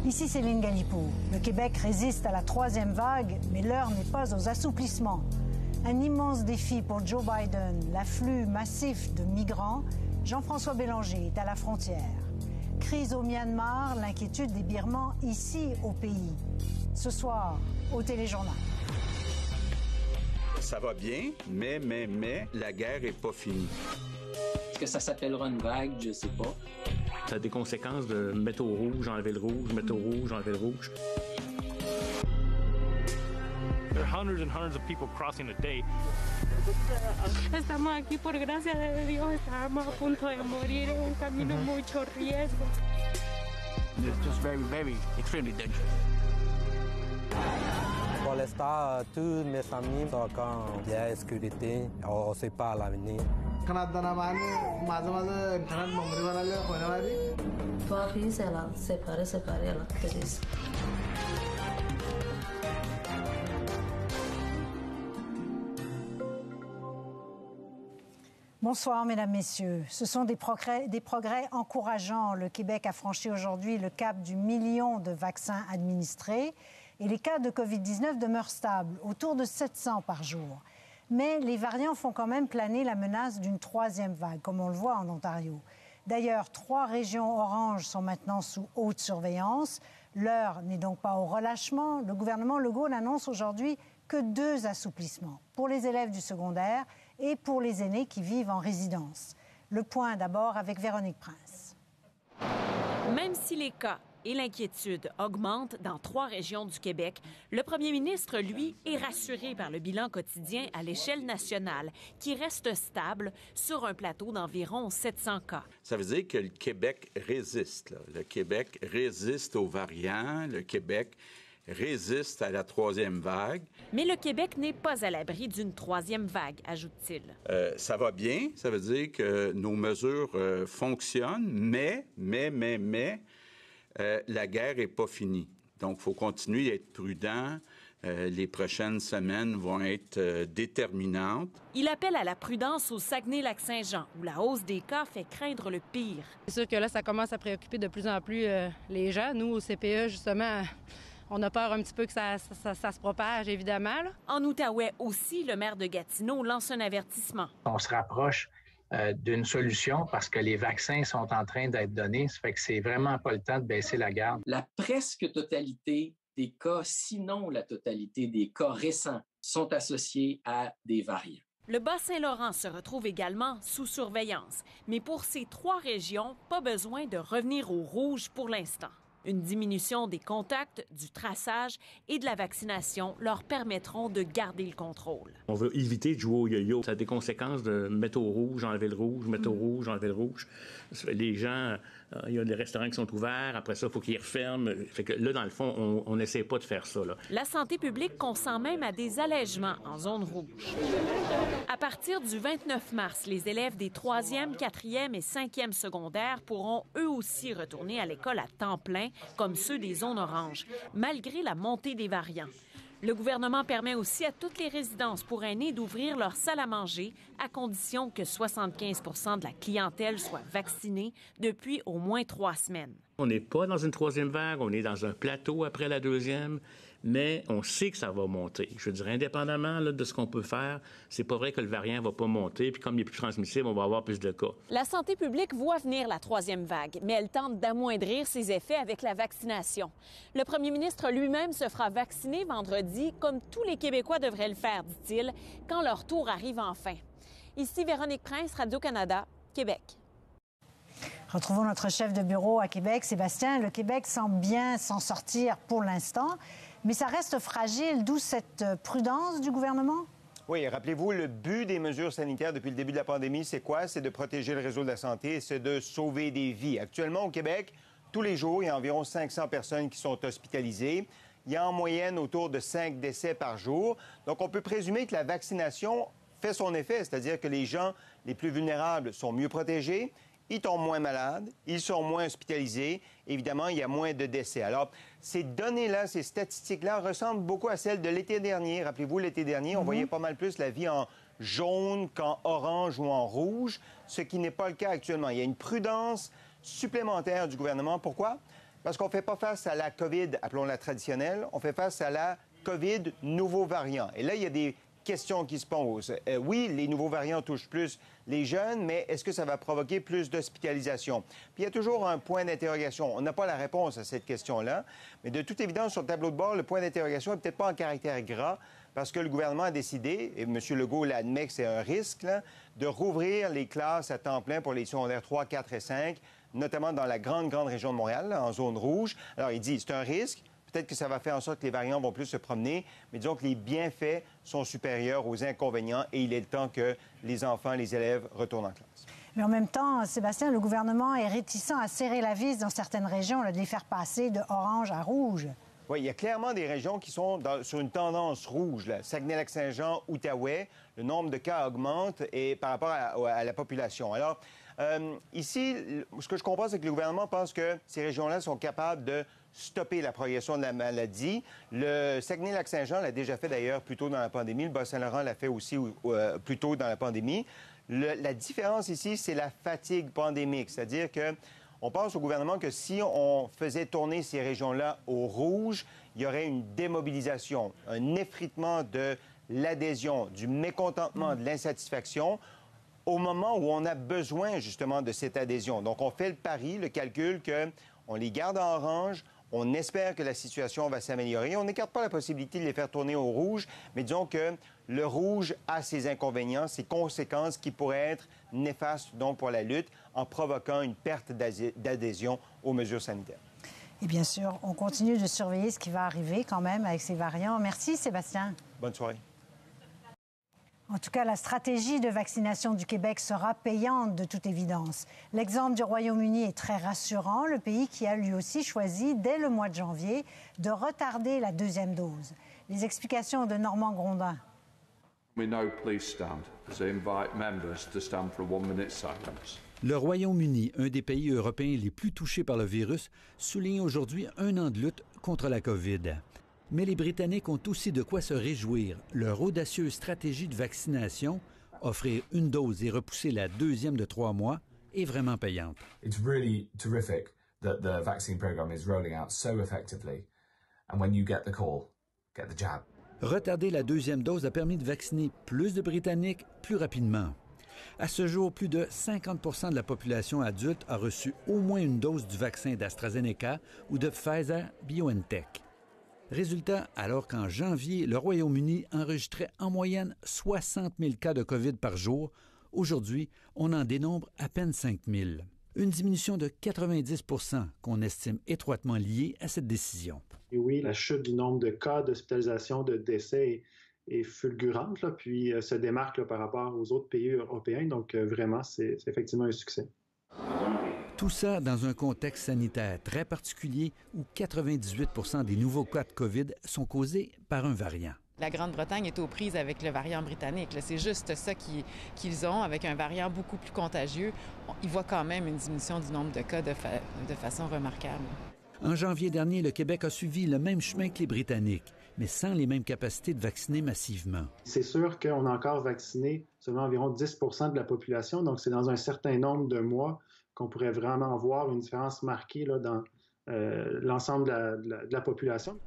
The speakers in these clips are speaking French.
Ici Céline Galipour. Le Québec résiste à la troisième vague, mais l'heure n'est pas aux assouplissements. Un immense défi pour Joe Biden, l'afflux massif de migrants. Jean-François Bélanger est à la frontière. Crise au Myanmar, l'inquiétude des Birmans ici au pays. Ce soir, au Téléjournal. Ça va bien, mais, la guerre n'est pas finie. Est-ce que ça s'appellera une vague? Je sais pas. Ça a des conséquences de mettre au rouge, enlever le rouge, mettre au rouge, enlever le rouge. There are hundreds and hundreds of people crossing a day. Estamos aquí por gracia de Dios. Estábamos a punto de morir en un camino mucho riesgo. It's just very, very, extremely dangerous. Pour l'instant, tous mes amis sont en bien sécurité. On ne sait pas l'avenir. Bonsoir, Mesdames, Messieurs. Ce sont des progrès encourageants. Le Québec a franchi aujourd'hui le cap du million de vaccins administrés et les cas de COVID-19 demeurent stables, autour de 700 par jour. Mais les variants font quand même planer la menace d'une troisième vague, comme on le voit en Ontario. D'ailleurs, 3 régions oranges sont maintenant sous haute surveillance. L'heure n'est donc pas au relâchement. Le gouvernement Legault n'annonce aujourd'hui que 2 assouplissements pour les élèves du secondaire et pour les aînés qui vivent en résidence. Le point d'abord avec Véronique Prince. Même si les cas et l'inquiétude augmentent dans 3 régions du Québec, le premier ministre, lui, est rassuré par le bilan quotidien à l'échelle nationale, qui reste stable sur un plateau d'environ 700 cas. Ça veut dire que le Québec résiste. Là. Le Québec résiste aux variants. Le Québec résiste à la troisième vague. Mais le Québec n'est pas à l'abri d'une troisième vague, ajoute-t-il. Ça va bien. Ça veut dire que nos mesures fonctionnent, mais la guerre n'est pas finie. Donc, il faut continuer à être prudent. Les prochaines semaines vont être déterminantes. Il appelle à la prudence au Saguenay-Lac-Saint-Jean, où la hausse des cas fait craindre le pire. C'est sûr que là, ça commence à préoccuper de plus en plus les gens. Nous, au CPE, justement, on a peur un petit peu que ça se propage, évidemment. Là. En Outaouais aussi, le maire de Gatineau lance un avertissement. On se rapproche d'une solution parce que les vaccins sont en train d'être donnés. Ça fait que c'est vraiment pas le temps de baisser la garde. La presque totalité des cas, sinon la totalité des cas récents, sont associés à des variants. Le Bas-Saint-Laurent se retrouve également sous surveillance. Mais pour ces 3 régions, pas besoin de revenir au rouge pour l'instant. Une diminution des contacts, du traçage et de la vaccination leur permettront de garder le contrôle. On veut éviter de jouer au yo-yo. Ça a des conséquences de mettre au rouge, enlever le rouge, mettre au rouge, enlever le rouge. Les gens, il y a des restaurants qui sont ouverts, après ça, il faut qu'ils referment. Fait que là, dans le fond, on n'essaie pas de faire ça. Là. La santé publique consent même à des allègements en zone rouge. À partir du 29 mars, les élèves des 3e, 4e et 5e secondaires pourront eux aussi retourner à l'école à temps plein, comme ceux des zones oranges, malgré la montée des variants. Le gouvernement permet aussi à toutes les résidences pour aînés d'ouvrir leur salle à manger, à condition que 75 % de la clientèle soit vaccinée depuis au moins 3 semaines. On n'est pas dans une troisième vague, on est dans un plateau après la deuxième, mais on sait que ça va monter. Je dirais, indépendamment là, de ce qu'on peut faire, c'est pas vrai que le variant va pas monter, puis comme il est plus transmissible, on va avoir plus de cas. La santé publique voit venir la troisième vague, mais elle tente d'amoindrir ses effets avec la vaccination. Le premier ministre lui-même se fera vacciner vendredi, comme tous les Québécois devraient le faire, dit-il, quand leur tour arrive enfin. Ici Véronique Prince, Radio-Canada, Québec. Retrouvons notre chef de bureau à Québec, Sébastien. Le Québec semble bien s'en sortir pour l'instant, mais ça reste fragile, d'où cette prudence du gouvernement? Oui, rappelez-vous, le but des mesures sanitaires depuis le début de la pandémie, c'est quoi? C'est de protéger le réseau de la santé et c'est de sauver des vies. Actuellement, au Québec, tous les jours, il y a environ 500 personnes qui sont hospitalisées. Il y a en moyenne autour de 5 décès par jour. Donc, on peut présumer que la vaccination fait son effet, c'est-à-dire que les gens les plus vulnérables sont mieux protégés. Ils tombent moins malades, ils sont moins hospitalisés. Évidemment, il y a moins de décès. Alors, ces données-là, ces statistiques-là ressemblent beaucoup à celles de l'été dernier. Rappelez-vous, l'été dernier, on voyait pas mal plus la vie en jaune qu'en orange ou en rouge, ce qui n'est pas le cas actuellement. Il y a une prudence supplémentaire du gouvernement. Pourquoi? Parce qu'on ne fait pas face à la COVID, appelons-la traditionnelle, on fait face à la COVID nouveau variant. Et là, il y a des questions qui se posent. Oui, les nouveaux variants touchent plus les jeunes, mais est-ce que ça va provoquer plus d'hospitalisation? Puis il y a toujours un point d'interrogation. On n'a pas la réponse à cette question-là, mais de toute évidence, sur le tableau de bord, le point d'interrogation n'est peut-être pas en caractère gras, parce que le gouvernement a décidé, et M. Legault l'admet que c'est un risque, là, de rouvrir les classes à temps plein pour les secondaires 3, 4 et 5, notamment dans la grande région de Montréal, là, en zone rouge. Alors, il dit, c'est un risque. Peut-être que ça va faire en sorte que les variants vont plus se promener, mais disons que les bienfaits sont supérieurs aux inconvénients et il est le temps que les enfants, les élèves retournent en classe. Mais en même temps, Sébastien, le gouvernement est réticent à serrer la vis dans certaines régions, là, de les faire passer de orange à rouge. Oui, il y a clairement des régions qui sont sur une tendance rouge. Là. Saguenay-Lac-Saint-Jean, Outaouais, le nombre de cas augmente et par rapport à la population. Alors, ici, ce que je comprends, c'est que le gouvernement pense que ces régions-là sont capables de stopper la progression de la maladie. Le Saguenay-Lac-Saint-Jean l'a déjà fait d'ailleurs plus tôt dans la pandémie. Le Bas-Saint-Laurent l'a fait aussi plus tôt dans la pandémie. La différence ici, c'est la fatigue pandémique. C'est-à-dire que on pense au gouvernement que si on faisait tourner ces régions-là au rouge, il y aurait une démobilisation, un effritement de l'adhésion, du mécontentement, de l'insatisfaction au moment où on a besoin justement de cette adhésion. Donc, on fait le pari, le calcul qu'on les garde en orange, on espère que la situation va s'améliorer. On n'écarte pas la possibilité de les faire tourner au rouge, mais disons que le rouge a ses inconvénients, ses conséquences qui pourraient être néfastes donc pour la lutte en provoquant une perte d'adhésion aux mesures sanitaires. Et bien sûr, on continue de surveiller ce qui va arriver quand même avec ces variants. Merci Sébastien. Bonne soirée. En tout cas, la stratégie de vaccination du Québec sera payante de toute évidence. L'exemple du Royaume-Uni est très rassurant, le pays qui a lui aussi choisi, dès le mois de janvier, de retarder la deuxième dose. Les explications de Normand Grondin. Le Royaume-Uni, un des pays européens les plus touchés par le virus, souligne aujourd'hui un an de lutte contre la COVID. Mais les Britanniques ont aussi de quoi se réjouir. Leur audacieuse stratégie de vaccination, offrir une dose et repousser la deuxième de 3 mois, est vraiment payante. It's really terrific that the vaccine program is rolling out so effectively. And when you get the call, get the jab. Retarder la deuxième dose a permis de vacciner plus de Britanniques plus rapidement. À ce jour, plus de 50 % de la population adulte a reçu au moins une dose du vaccin d'AstraZeneca ou de Pfizer-BioNTech. Résultat, alors qu'en janvier, le Royaume-Uni enregistrait en moyenne 60 000 cas de COVID par jour, aujourd'hui, on en dénombre à peine 5 000. Une diminution de 90 % qu'on estime étroitement liée à cette décision. Et oui, la chute du nombre de cas d'hospitalisation, de décès est fulgurante, là, puis se démarque là, par rapport aux autres pays européens. Donc, vraiment, c'est effectivement un succès. Tout ça dans un contexte sanitaire très particulier où 98 % des nouveaux cas de COVID sont causés par un variant. La Grande-Bretagne est aux prises avec le variant britannique. C'est juste ça qu'ils ont, avec un variant beaucoup plus contagieux. Ils voient quand même une diminution du nombre de cas de façon remarquable. En janvier dernier, le Québec a suivi le même chemin que les Britanniques, mais sans les mêmes capacités de vacciner massivement. C'est sûr qu'on a encore vacciné seulement environ 10 % de la population, donc c'est dans un certain nombre de mois qu'on pourrait vraiment voir une différence marquée là, dans l'ensemble de la population.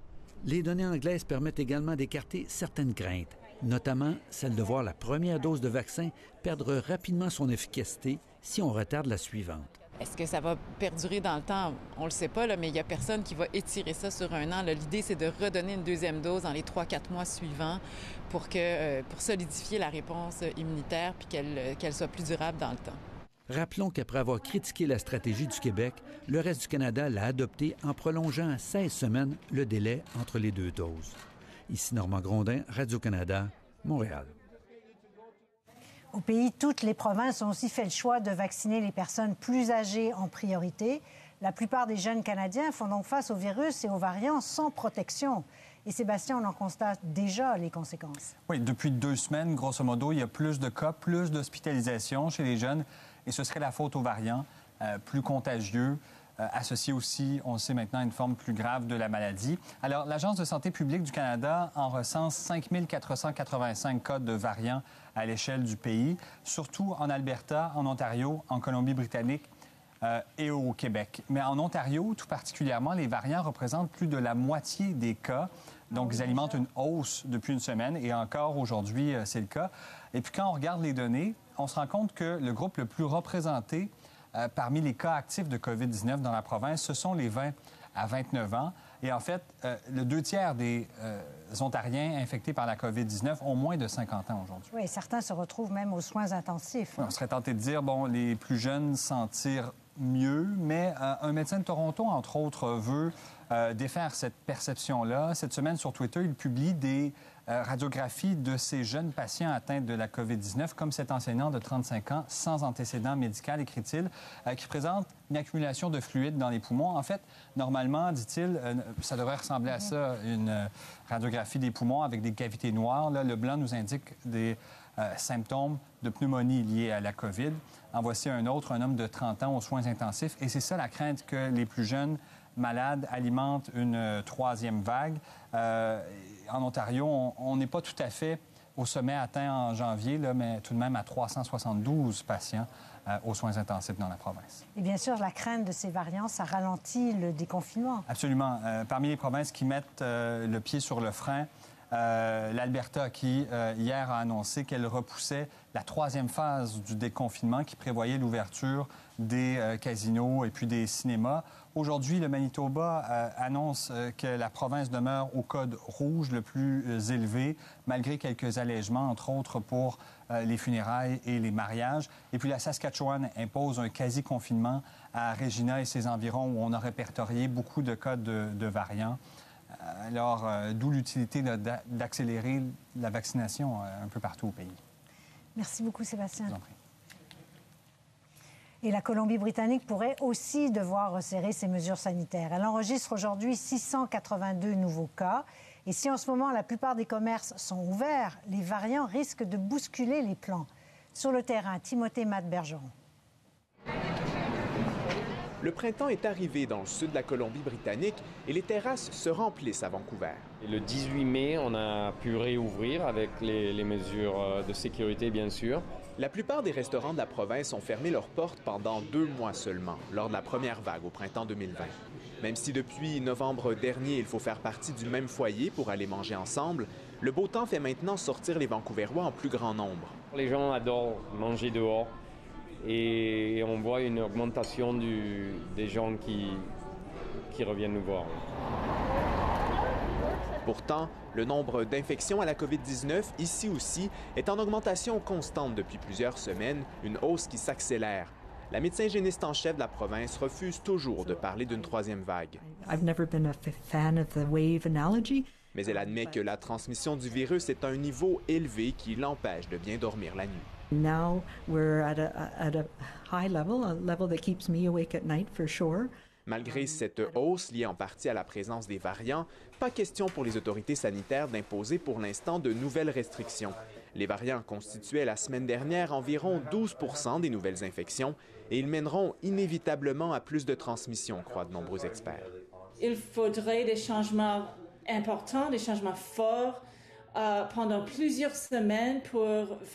Les données anglaises permettent également d'écarter certaines craintes, notamment celle de voir la première dose de vaccin perdre rapidement son efficacité si on retarde la suivante. Est-ce que ça va perdurer dans le temps? On ne le sait pas, là, mais il n'y a personne qui va étirer ça sur un an. L'idée, c'est de redonner une deuxième dose dans les 3-4 mois suivants pour solidifier la réponse immunitaire puis qu'elle soit plus durable dans le temps. Rappelons qu'après avoir critiqué la stratégie du Québec, le reste du Canada l'a adoptée en prolongeant à 16 semaines le délai entre les deux doses. Ici Normand Grondin, Radio-Canada, Montréal. Au pays, toutes les provinces ont aussi fait le choix de vacciner les personnes plus âgées en priorité. La plupart des jeunes Canadiens font donc face au virus et aux variants sans protection. Et Sébastien, on en constate déjà les conséquences. Oui, depuis 2 semaines, grosso modo, il y a plus de cas, plus d'hospitalisations chez les jeunes. Et ce serait la faute aux variants plus contagieux, associés aussi, on le sait maintenant, à une forme plus grave de la maladie. Alors, l'Agence de santé publique du Canada en recense 5 485 cas de variants à l'échelle du pays, surtout en Alberta, en Ontario, en Colombie-Britannique, et au Québec. Mais en Ontario, tout particulièrement, les variants représentent plus de la moitié des cas. Donc, ils alimentent une hausse depuis une semaine et encore aujourd'hui, c'est le cas. Et puis, quand on regarde les données, on se rend compte que le groupe le plus représenté parmi les cas actifs de COVID-19 dans la province, ce sont les 20 à 29 ans. Et en fait, le 2 tiers des Ontariens infectés par la COVID-19 ont moins de 50 ans aujourd'hui. Oui, certains se retrouvent même aux soins intensifs. Oui, on serait tenté de dire, bon, les plus jeunes s'en tirent mieux, mais un médecin de Toronto, entre autres, veut défaire cette perception-là. Cette semaine, sur Twitter, il publie des radiographies de ces jeunes patients atteints de la COVID-19, comme cet enseignant de 35 ans, sans antécédent médical, écrit-il, qui présente une accumulation de fluide dans les poumons. En fait, normalement, dit-il, ça devrait ressembler à ça, une radiographie des poumons avec des cavités noires. Là, le blanc nous indique des symptômes de pneumonie liés à la COVID. En voici un autre, un homme de 30 ans aux soins intensifs. Et c'est ça la crainte, que les plus jeunes malades alimentent une troisième vague. En Ontario, on n'est pas tout à fait au sommet atteint en janvier, là, mais tout de même à 372 patients aux soins intensifs dans la province. Et bien sûr, la crainte de ces variants, ça ralentit le déconfinement. Absolument. Parmi les provinces qui mettent le pied sur le frein, l'Alberta qui, hier, a annoncé qu'elle repoussait la troisième phase du déconfinement qui prévoyait l'ouverture des casinos et puis des cinémas. Aujourd'hui, le Manitoba annonce que la province demeure au code rouge le plus élevé, malgré quelques allègements, entre autres pour les funérailles et les mariages. Et puis la Saskatchewan impose un quasi-confinement à Regina et ses environs, où on a répertorié beaucoup de cas de variants. Alors, d'où l'utilité d'accélérer la vaccination un peu partout au pays. Merci beaucoup, Sébastien. Je vous en prie. Et la Colombie-Britannique pourrait aussi devoir resserrer ses mesures sanitaires. Elle enregistre aujourd'hui 682 nouveaux cas. Et si en ce moment la plupart des commerces sont ouverts, les variants risquent de bousculer les plans. Sur le terrain, Timothée Matt-Bergeron. Le printemps est arrivé dans le sud de la Colombie-Britannique et les terrasses se remplissent à Vancouver. Et le 18 mai, on a pu réouvrir avec les mesures de sécurité, bien sûr. La plupart des restaurants de la province ont fermé leurs portes pendant 2 mois seulement, lors de la première vague au printemps 2020. Même si depuis novembre dernier, il faut faire partie du même foyer pour aller manger ensemble, le beau temps fait maintenant sortir les Vancouverois en plus grand nombre. Les gens adorent manger dehors. Et on voit une augmentation des gens qui reviennent nous voir. Pourtant, le nombre d'infections à la COVID-19, ici aussi, est en augmentation constante depuis plusieurs semaines, une hausse qui s'accélère. La médecin hygiéniste en chef de la province refuse toujours de parler d'une troisième vague. Mais elle admet que la transmission du virus est à un niveau élevé qui l'empêche de bien dormir la nuit. Now we're at a high level, a level that keeps me awake at night for sure. Malgré cette hausse liée en partie à la présence des variants, pas question pour les autorités sanitaires d'imposer pour l'instant de nouvelles restrictions. Les variants constituaient la semaine dernière environ 12 % des nouvelles infections et ils mèneront inévitablement à plus de transmission, croient de nombreux experts. Il faudrait des changements importants, des changements forts pendant plusieurs semaines pour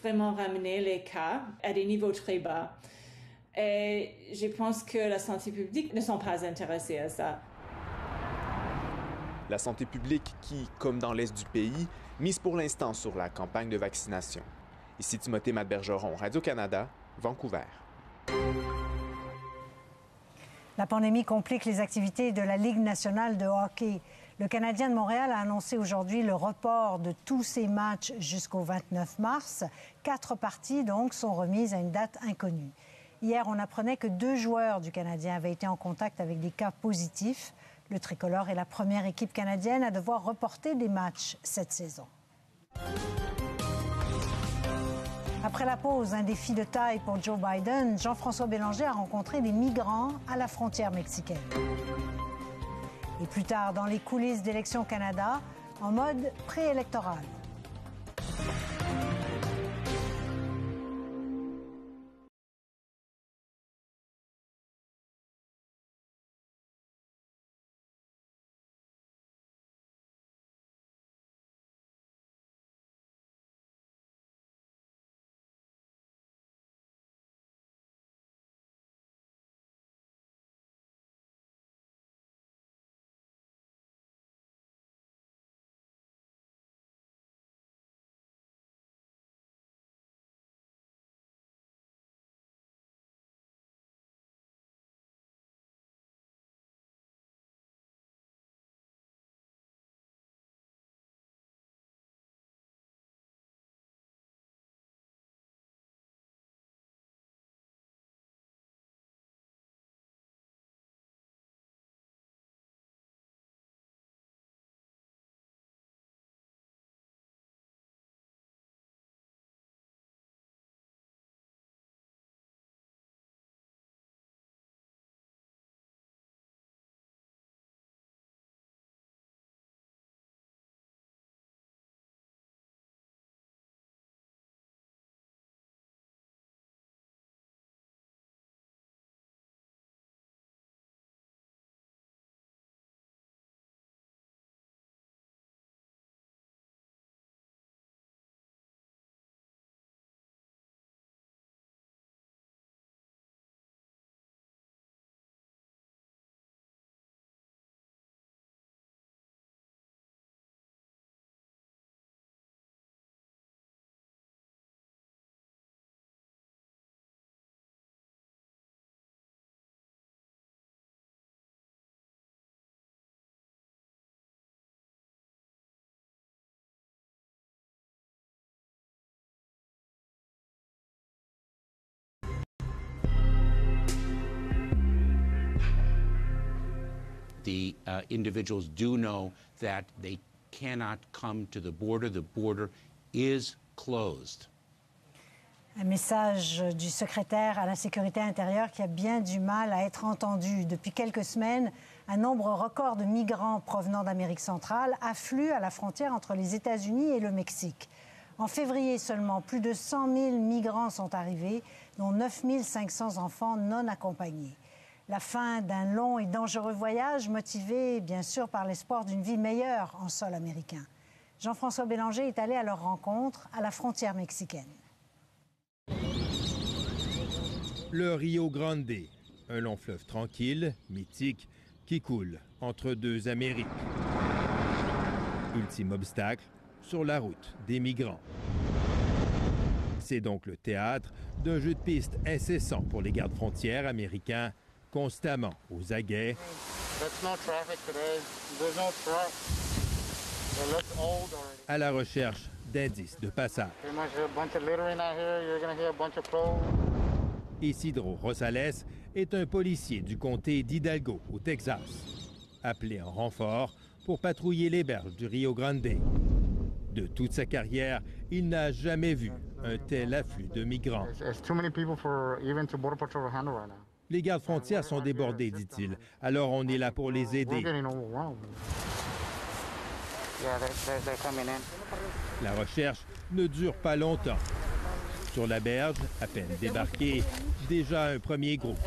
vraiment ramener les cas à des niveaux très bas. Et je pense que la santé publique ne sont pas intéressés à ça. La santé publique qui, comme dans l'est du pays, mise pour l'instant sur la campagne de vaccination. Ici Timothée Matt-Bergeron, Radio-Canada, Vancouver. La pandémie complique les activités de la Ligue nationale de hockey. Le Canadien de Montréal a annoncé aujourd'hui le report de tous ses matchs jusqu'au 29 mars. 4 parties, donc, sont remises à une date inconnue. Hier, on apprenait que 2 joueurs du Canadien avaient été en contact avec des cas positifs. Le tricolore est la première équipe canadienne à devoir reporter des matchs cette saison. Après la pause, un défi de taille pour Joe Biden. Jean-François Bélanger a rencontré des migrants à la frontière mexicaine. Et plus tard, dans les coulisses d'Élections Canada, en mode préélectoral. the individuals do know that they cannot come to the border. The border is closed. Un message du secrétaire à la Sécurité intérieure qui a bien du mal à être entendu. Depuis quelques semaines, un nombre record de migrants provenant d'Amérique centrale afflue à la frontière entre les États-Unis et le Mexique. En février seulement, plus de 100 000 migrants sont arrivés, dont 9 500 enfants non accompagnés. La fin d'un long et dangereux voyage, motivé bien sûr par l'espoir d'une vie meilleure en sol américain. Jean-François Bélanger est allé à leur rencontre à la frontière mexicaine. Le Rio Grande, un long fleuve tranquille, mythique, qui coule entre deux Amériques. Ultime obstacle sur la route des migrants. C'est donc le théâtre d'un jeu de piste incessant pour les gardes-frontières américains, constamment aux aguets. À la recherche d'indices de passage. Isidro Rosales est un policier du comté d'Hidalgo, au Texas, appelé en renfort pour patrouiller les berges du Rio Grande. De toute sa carrière, il n'a jamais vu un tel afflux de migrants. Les gardes-frontières sont débordés, dit-il. Alors on est là pour les aider. La recherche ne dure pas longtemps. Sur la berge, à peine débarqué, déjà un premier groupe.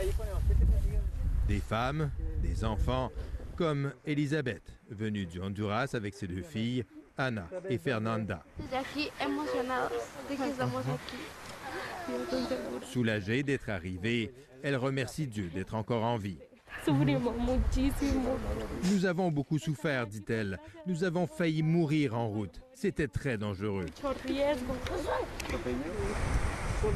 Des femmes, des enfants, comme Elisabeth, venue du Honduras avec ses deux filles, Ana et Fernanda. Soulagée d'être arrivée, elle remercie Dieu d'être encore en vie. Nous avons beaucoup souffert, dit-elle. Nous avons failli mourir en route. C'était très dangereux.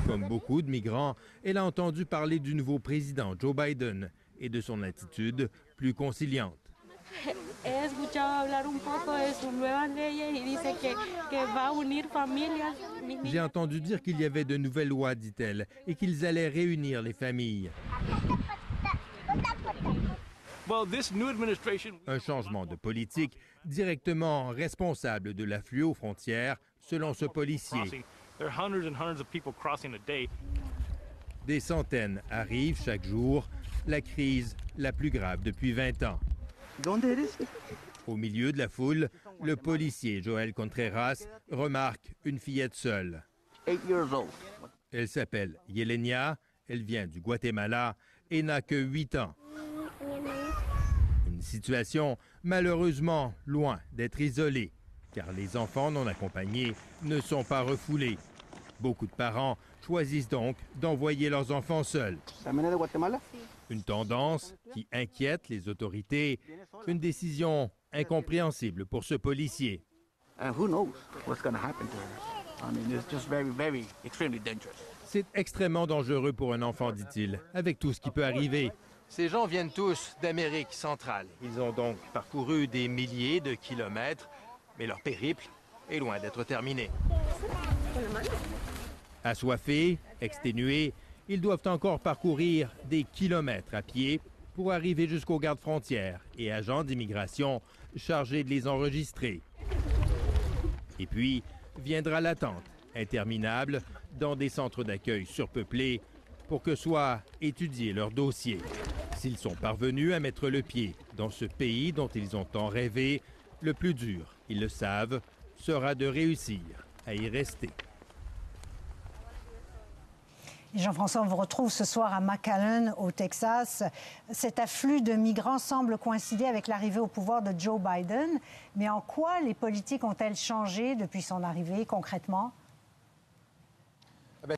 Comme beaucoup de migrants, elle a entendu parler du nouveau président Joe Biden et de son attitude plus conciliante. J'ai entendu dire qu'il y avait de nouvelles lois, dit-elle, et qu'ils allaient réunir les familles. Un changement de politique directement responsable de l'afflux aux frontières, selon ce policier. Des centaines arrivent chaque jour, la crise la plus grave depuis 20 ans. Au milieu de la foule, le policier Joel Contreras remarque une fillette seule. Elle s'appelle Yelenia, elle vient du Guatemala et n'a que 8 ans. Une situation malheureusement loin d'être isolée, car les enfants non accompagnés ne sont pas refoulés. Beaucoup de parents choisissent donc d'envoyer leurs enfants seuls. Une tendance qui inquiète les autorités, une décision incompréhensible pour ce policier. C'est extrêmement dangereux pour un enfant, dit-il, avec tout ce qui peut arriver. Ces gens viennent tous d'Amérique centrale. Ils ont donc parcouru des milliers de kilomètres, mais leur périple est loin d'être terminé. Assoiffés, exténués, ils doivent encore parcourir des kilomètres à pied pour arriver jusqu'aux gardes-frontières et agents d'immigration chargés de les enregistrer. Et puis viendra l'attente interminable dans des centres d'accueil surpeuplés pour que soit étudié leur dossier. S'ils sont parvenus à mettre le pied dans ce pays dont ils ont tant rêvé, le plus dur, ils le savent, sera de réussir à y rester. Jean-François, on vous retrouve ce soir à McAllen, au Texas. Cet afflux de migrants semble coïncider avec l'arrivée au pouvoir de Joe Biden. Mais en quoi les politiques ont-elles changé depuis son arrivée, concrètement?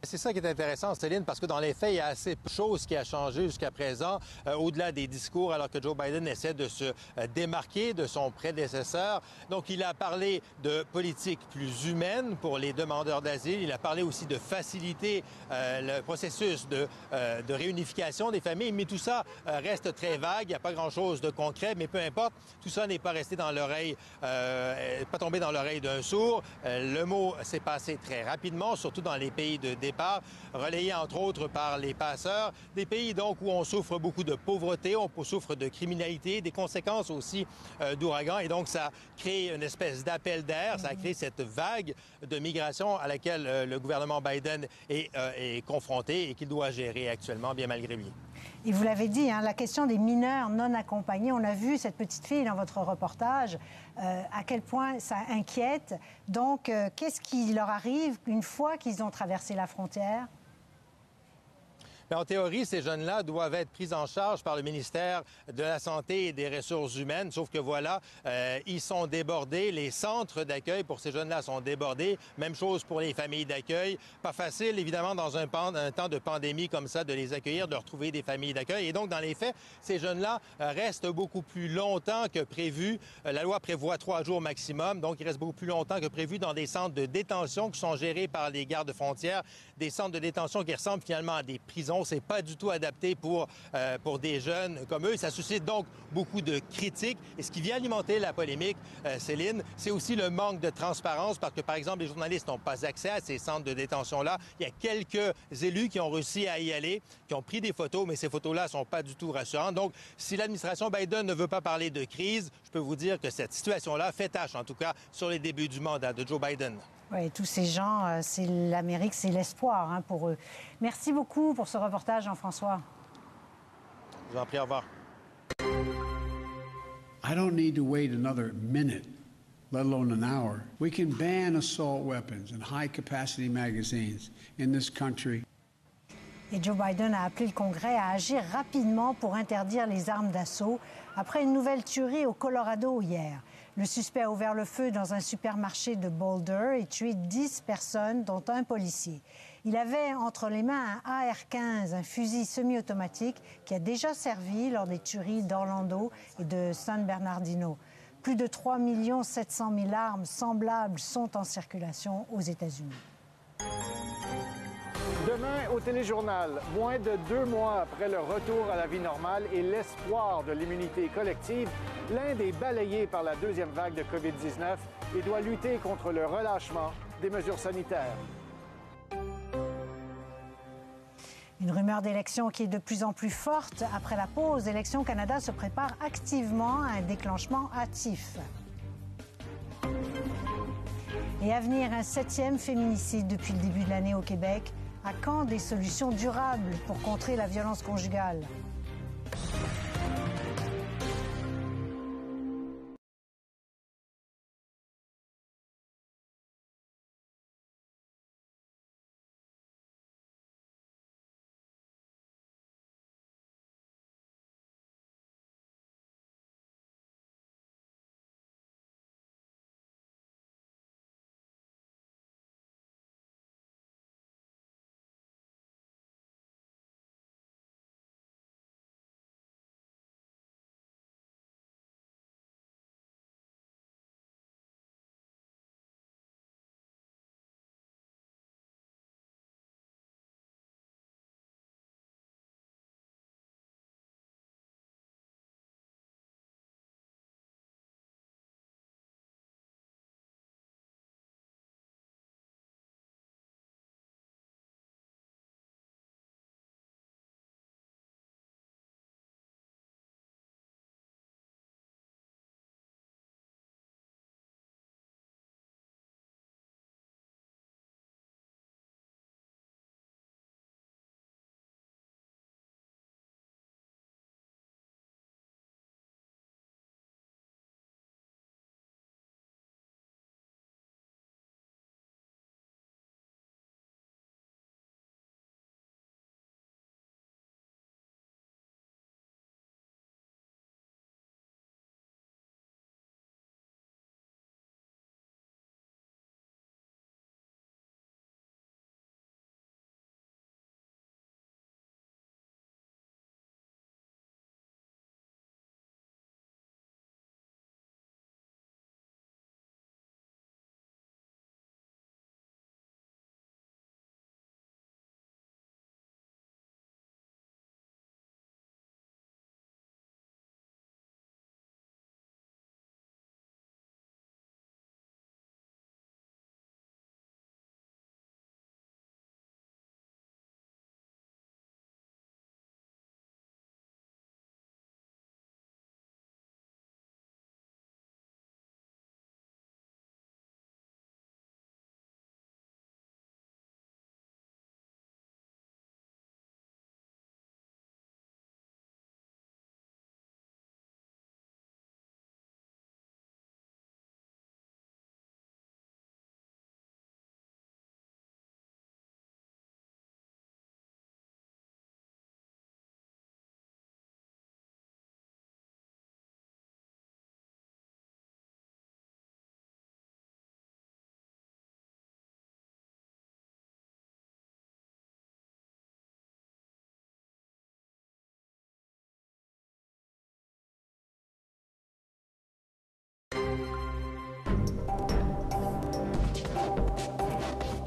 C'est ça qui est intéressant, Céline, parce que dans les faits, il y a assez peu de choses qui a changé jusqu'à présent, au-delà des discours, alors que Joe Biden essaie de se démarquer de son prédécesseur. Donc, il a parlé de politique plus humaine pour les demandeurs d'asile. Il a parlé aussi de faciliter le processus de réunification des familles. Mais tout ça reste très vague. Il n'y a pas grand-chose de concret, mais peu importe. Tout ça n'est pas resté dans l'oreille, pas tombé dans l'oreille d'un sourd. Le mot s'est passé très rapidement, surtout dans les pays de départ, relayés entre autres par les passeurs. Des pays donc où on souffre beaucoup de pauvreté, on souffre de criminalité, des conséquences aussi d'ouragans. Et donc ça crée une espèce d'appel d'air, ça crée cette vague de migration à laquelle le gouvernement Biden est confronté et qu'il doit gérer actuellement, bien malgré lui. Et vous l'avez dit, hein, la question des mineurs non accompagnés, on a vu cette petite fille dans votre reportage, à quel point ça inquiète. Donc, qu'est-ce qui leur arrive une fois qu'ils ont traversé la frontière? Mais en théorie, ces jeunes-là doivent être pris en charge par le ministère de la Santé et des Ressources humaines. Sauf que voilà, ils sont débordés. Les centres d'accueil pour ces jeunes-là sont débordés. Même chose pour les familles d'accueil. Pas facile, évidemment, dans un temps de pandémie comme ça, de les accueillir, de retrouver des familles d'accueil. Et donc, dans les faits, ces jeunes-là restent beaucoup plus longtemps que prévu. La loi prévoit 3 jours maximum. Donc, ils restent beaucoup plus longtemps que prévu dans des centres de détention qui sont gérés par les gardes frontières. Des centres de détention qui ressemblent finalement à des prisons. C'est pas du tout adapté pour des jeunes comme eux. Ça suscite donc beaucoup de critiques. Et ce qui vient alimenter la polémique, Céline, c'est aussi le manque de transparence parce que, par exemple, les journalistes n'ont pas accès à ces centres de détention-là. Il y a quelques élus qui ont réussi à y aller, qui ont pris des photos, mais ces photos-là ne sont pas du tout rassurantes. Donc, si l'administration Biden ne veut pas parler de crise, je peux vous dire que cette situation-là fait tâche, en tout cas, sur les débuts du mandat de Joe Biden. Oui, tous ces gens, c'est l'Amérique, c'est l'espoir pour eux. Merci beaucoup pour ce reportage, Jean-François. Je vous en prie, au revoir. I don't need to wait another minute, let alone an hour. We can ban assault weapons and high-capacity magazines in this country. Et Joe Biden a appelé le Congrès à agir rapidement pour interdire les armes d'assaut après une nouvelle tuerie au Colorado hier. Le suspect a ouvert le feu dans un supermarché de Boulder et tué 10 personnes, dont un policier. Il avait entre les mains un AR-15, un fusil semi-automatique qui a déjà servi lors des tueries d'Orlando et de San Bernardino. Plus de 3 700 000 armes semblables sont en circulation aux États-Unis. Demain, au téléjournal, moins de 2 mois après le retour à la vie normale et l'espoir de l'immunité collective, l'Inde est balayée par la deuxième vague de COVID-19 et doit lutter contre le relâchement des mesures sanitaires. Une rumeur d'élection qui est de plus en plus forte. Après la pause, Élections Canada se prépare activement à un déclenchement hâtif. Et à venir, un 7e féminicide depuis le début de l'année au Québec. À quand des solutions durables pour contrer la violence conjugale?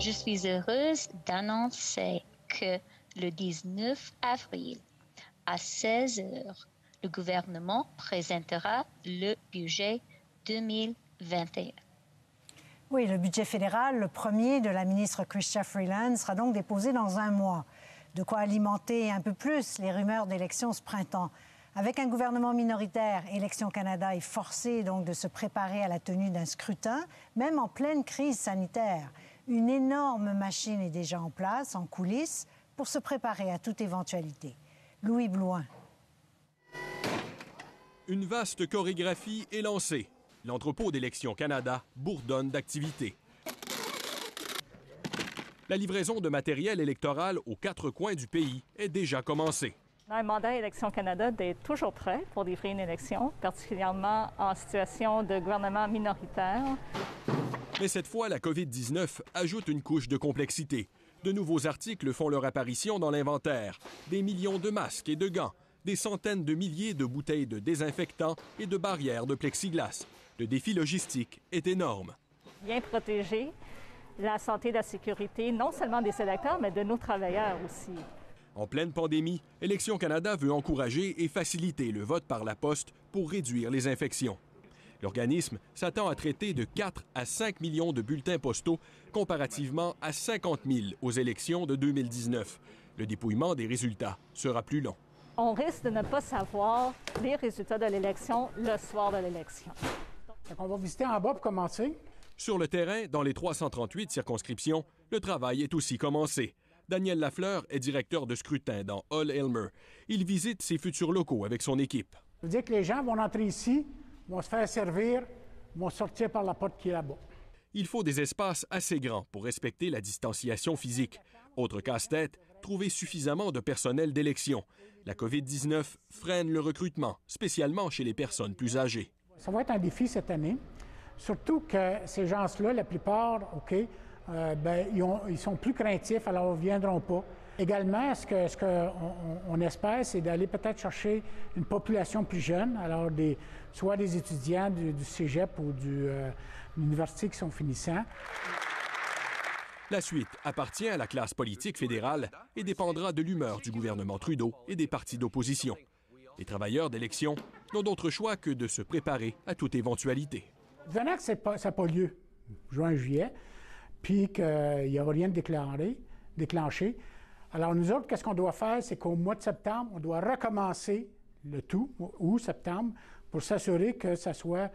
Je suis heureuse d'annoncer que le 19 avril, à 16 heures, le gouvernement présentera le budget 2021. Oui, le budget fédéral, le premier de la ministre Chrystia Freeland, sera donc déposé dans un mois. De quoi alimenter un peu plus les rumeurs d'élections ce printemps. Avec un gouvernement minoritaire, Élections Canada est forcé donc de se préparer à la tenue d'un scrutin, même en pleine crise sanitaire. Une énorme machine est déjà en place, en coulisses, pour se préparer à toute éventualité. Louis Blouin. Une vaste chorégraphie est lancée. L'entrepôt d'Élections Canada bourdonne d'activité. La livraison de matériel électoral aux 4 coins du pays est déjà commencée. Un mandat Élections Canada est toujours prêt pour livrer une élection, particulièrement en situation de gouvernement minoritaire. Mais cette fois, la COVID-19 ajoute une couche de complexité. De nouveaux articles font leur apparition dans l'inventaire. Des millions de masques et de gants, des centaines de milliers de bouteilles de désinfectants et de barrières de plexiglas. Le défi logistique est énorme. Bien protéger la santé et la sécurité, non seulement des électeurs, mais de nos travailleurs aussi. En pleine pandémie, Élections Canada veut encourager et faciliter le vote par la poste pour réduire les infections. L'organisme s'attend à traiter de 4 à 5 millions de bulletins postaux comparativement à 50 000 aux élections de 2019. Le dépouillement des résultats sera plus long. On risque de ne pas savoir les résultats de l'élection le soir de l'élection. On va visiter en bas pour commencer. Sur le terrain, dans les 338 circonscriptions, le travail est aussi commencé. Daniel Lafleur est directeur de scrutin dans Hull-Aylmer. Il visite ses futurs locaux avec son équipe. Ça veut dire que les gens vont entrer ici, vont se faire servir, vont sortir par la porte qui est là-bas. Il faut des espaces assez grands pour respecter la distanciation physique. Autre casse-tête, trouver suffisamment de personnel d'élection. La COVID-19 freine le recrutement, spécialement chez les personnes plus âgées. Ça va être un défi cette année, surtout que ces gens-là, la plupart, ils sont plus craintifs, alors ils ne viendront pas. Également, ce qu'on espère, c'est d'aller peut-être chercher une population plus jeune, alors soit des étudiants du cégep ou de l'université qui sont finissants. La suite appartient à la classe politique fédérale et dépendra de l'humeur du gouvernement Trudeau et des partis d'opposition. Les travailleurs d'élection n'ont d'autre choix que de se préparer à toute éventualité. Venant que ça n'a pas lieu, juin-juillet, puis qu'il n'y aura rien de déclenché, alors nous autres, qu'est-ce qu'on doit faire? C'est qu'au mois de septembre, on doit recommencer le tout, ou septembre, pour s'assurer que ça soit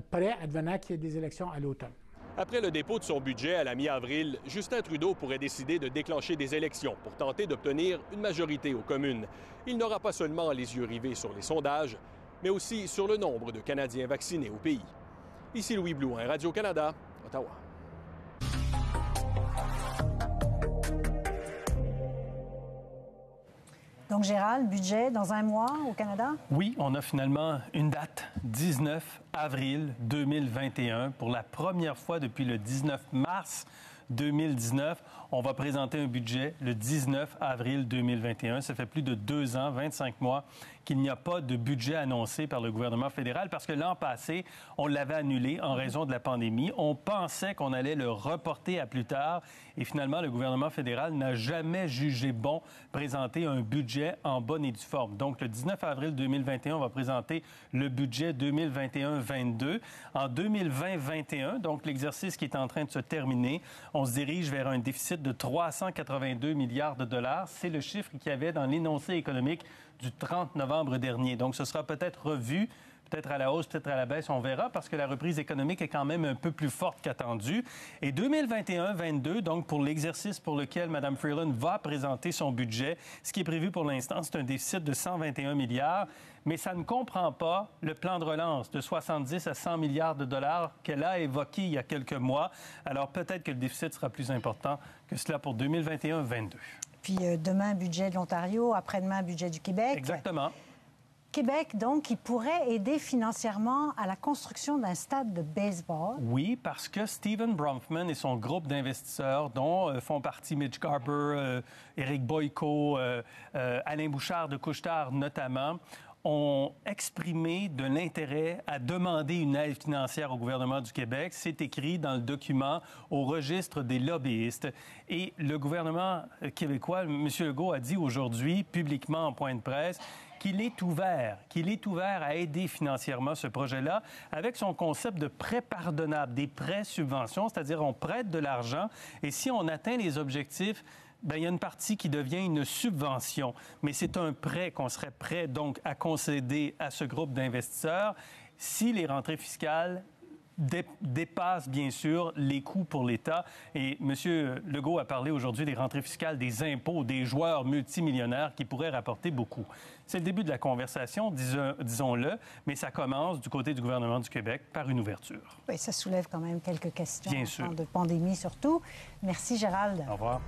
prêt advenant qu'il y ait des élections à l'automne. Après le dépôt de son budget à la mi-avril, Justin Trudeau pourrait décider de déclencher des élections pour tenter d'obtenir une majorité aux communes. Il n'aura pas seulement les yeux rivés sur les sondages, mais aussi sur le nombre de Canadiens vaccinés au pays. Ici Louis Blouin, Radio-Canada, Ottawa. Donc, Gérald, budget dans un mois au Canada? Oui, on a finalement une date, 19 avril 2021. Pour la première fois depuis le 19 mars 2019, on va présenter un budget le 19 avril 2021. Ça fait plus de 2 ans, 25 mois, qu'il n'y a pas de budget annoncé par le gouvernement fédéral parce que l'an passé, on l'avait annulé en raison de la pandémie. On pensait qu'on allait le reporter à plus tard et finalement, le gouvernement fédéral n'a jamais jugé bon présenter un budget en bonne et due forme. Donc, le 19 avril 2021, on va présenter le budget 2021-22. En 2020-21, donc l'exercice qui est en train de se terminer, on se dirige vers un déficit de 382 milliards de dollars. C'est le chiffre qu'il y avait dans l'énoncé économique du 30 novembre dernier. Donc, ce sera peut-être revu, peut-être à la hausse, peut-être à la baisse, on verra, parce que la reprise économique est quand même un peu plus forte qu'attendue. Et 2021-22, donc pour l'exercice pour lequel Mme Freeland va présenter son budget, ce qui est prévu pour l'instant, c'est un déficit de 121 milliards, mais ça ne comprend pas le plan de relance de 70 à 100 milliards de dollars qu'elle a évoqué il y a quelques mois. Alors, peut-être que le déficit sera plus important que cela pour 2021-22. Puis demain, budget de l'Ontario, après-demain, budget du Québec. Exactement. Québec, donc, qui pourrait aider financièrement à la construction d'un stade de baseball. Oui, parce que Stephen Bronfman et son groupe d'investisseurs, dont font partie Mitch Garber, Éric Boyko, Alain Bouchard de Couche-Tard notamment, ont exprimé de l'intérêt à demander une aide financière au gouvernement du Québec. C'est écrit dans le document au registre des lobbyistes. Et le gouvernement québécois, M. Legault, a dit aujourd'hui, publiquement en point de presse, qu'il est ouvert à aider financièrement ce projet-là avec son concept de prêt pardonnable, des prêts subventions, c'est-à-dire on prête de l'argent et si on atteint les objectifs, bien, il y a une partie qui devient une subvention, mais c'est un prêt qu'on serait prêt donc à concéder à ce groupe d'investisseurs si les rentrées fiscales dépassent bien sûr les coûts pour l'État. Et M. Legault a parlé aujourd'hui des rentrées fiscales, des impôts, des joueurs multimillionnaires qui pourraient rapporter beaucoup. C'est le début de la conversation, disons-le, mais ça commence du côté du gouvernement du Québec par une ouverture. Oui, ça soulève quand même quelques questions. Bien sûr. De pandémie surtout. Merci Gérald. Au revoir.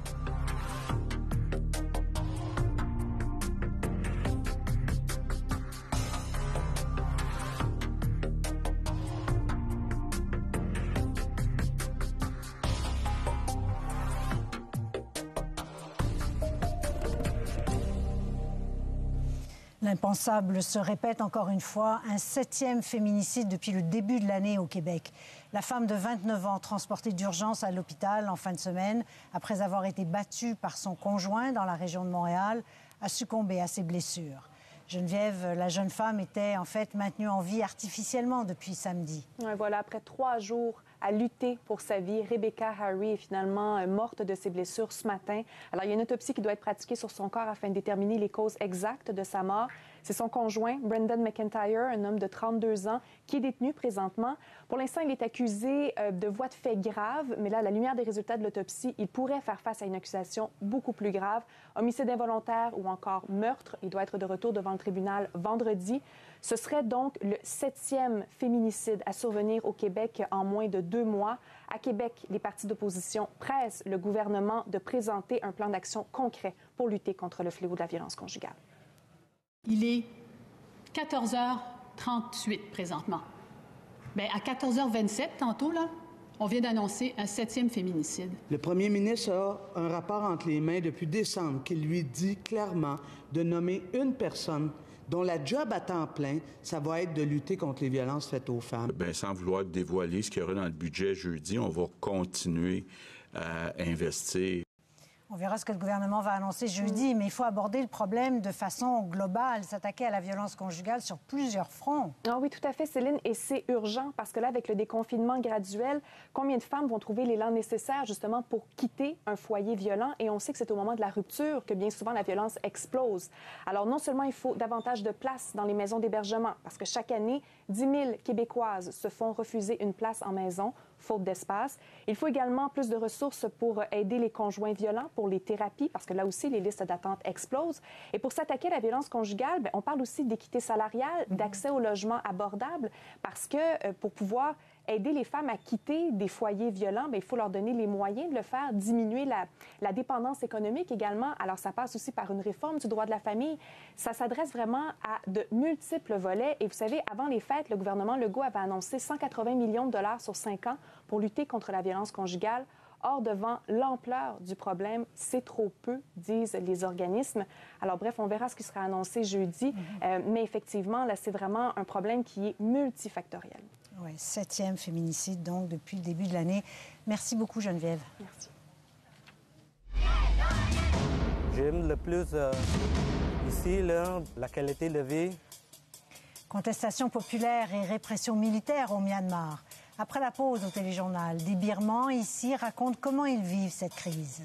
L'impensable se répète encore une fois, un 7e féminicide depuis le début de l'année au Québec. La femme de 29 ans, transportée d'urgence à l'hôpital en fin de semaine, après avoir été battue par son conjoint dans la région de Montréal, a succombé à ses blessures. Geneviève, la jeune femme, était en fait maintenue en vie artificiellement depuis samedi. Ouais, voilà, après 3 jours à lutter pour sa vie, Rebecca Harry est finalement morte de ses blessures ce matin. Alors, il y a une autopsie qui doit être pratiquée sur son corps afin de déterminer les causes exactes de sa mort. C'est son conjoint, Brendan McIntyre, un homme de 32 ans, qui est détenu présentement. Pour l'instant, il est accusé de voies de fait graves, mais là, à la lumière des résultats de l'autopsie, il pourrait faire face à une accusation beaucoup plus grave, homicide involontaire ou encore meurtre. Il doit être de retour devant le tribunal vendredi. Ce serait donc le 7e féminicide à survenir au Québec en moins de 2 mois. À Québec, les partis d'opposition pressent le gouvernement de présenter un plan d'action concret pour lutter contre le fléau de la violence conjugale. Il est 14h38 présentement. Bien, à 14h27, tantôt, là, on vient d'annoncer un 7e féminicide. Le premier ministre a un rapport entre les mains depuis décembre qui lui dit clairement de nommer une personne dont la job à temps plein, ça va être de lutter contre les violences faites aux femmes. Bien, sans vouloir dévoiler ce qu'il y aura dans le budget jeudi, on va continuer à investir. On verra ce que le gouvernement va annoncer jeudi, mais il faut aborder le problème de façon globale, s'attaquer à la violence conjugale sur plusieurs fronts. Ah oui, tout à fait, Céline, et c'est urgent parce que là, avec le déconfinement graduel, combien de femmes vont trouver l'élan nécessaire justement pour quitter un foyer violent? Et on sait que c'est au moment de la rupture que bien souvent la violence explose. Alors non seulement il faut davantage de place dans les maisons d'hébergement, parce que chaque année, 10 000 Québécoises se font refuser une place en maison, faute d'espace. Il faut également plus de ressources pour aider les conjoints violents, pour les thérapies, parce que là aussi, les listes d'attente explosent. Et pour s'attaquer à la violence conjugale, bien, on parle aussi d'équité salariale, d'accès au logement abordable, parce que pour pouvoir aider les femmes à quitter des foyers violents, bien, il faut leur donner les moyens de le faire, diminuer la dépendance économique également. Alors, ça passe aussi par une réforme du droit de la famille. Ça s'adresse vraiment à de multiples volets. Et vous savez, avant les fêtes, le gouvernement Legault avait annoncé 180 millions de dollars sur 5 ans pour lutter contre la violence conjugale. Or, devant l'ampleur du problème, c'est trop peu, disent les organismes. Alors, bref, on verra ce qui sera annoncé jeudi. Mais effectivement, là, c'est vraiment un problème qui est multifactoriel. Oui, 7e féminicide, donc, depuis le début de l'année. Merci beaucoup, Geneviève. Merci. J'aime le plus ici, là, la qualité de vie. Contestation populaire et répression militaire au Myanmar. Après la pause au téléjournal, des Birmans ici racontent comment ils vivent cette crise.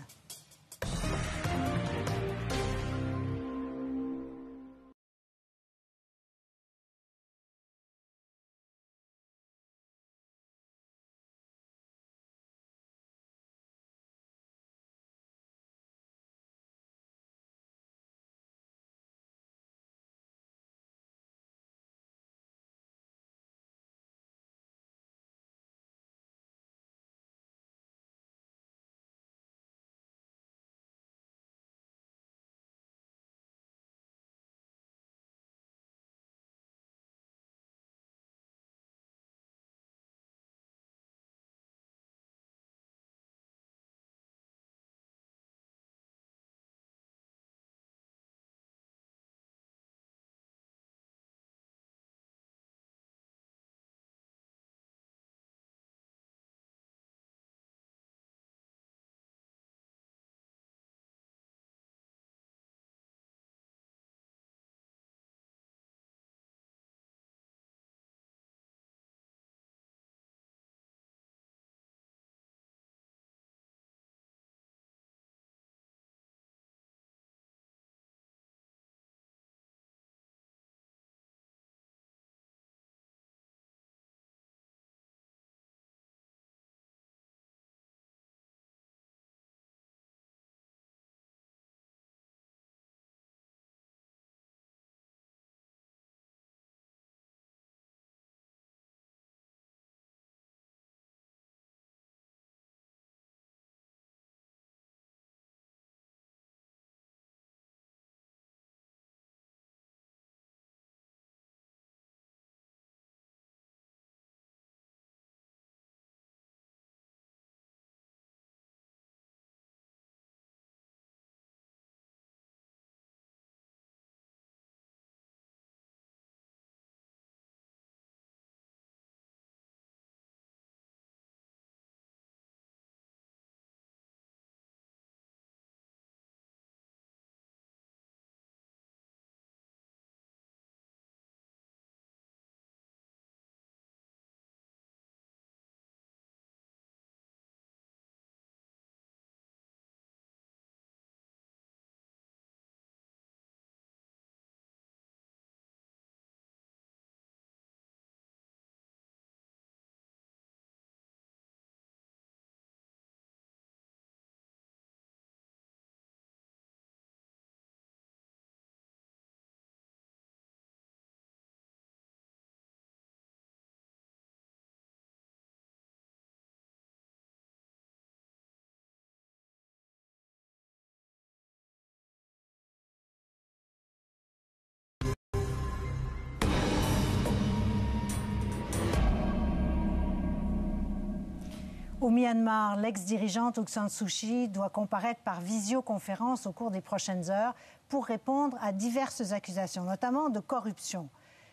Au Myanmar, l'ex-dirigeante Aung San Suu Kyi doit comparaître par visioconférence au cours des prochaines heures pour répondre à diverses accusations, notamment de corruption.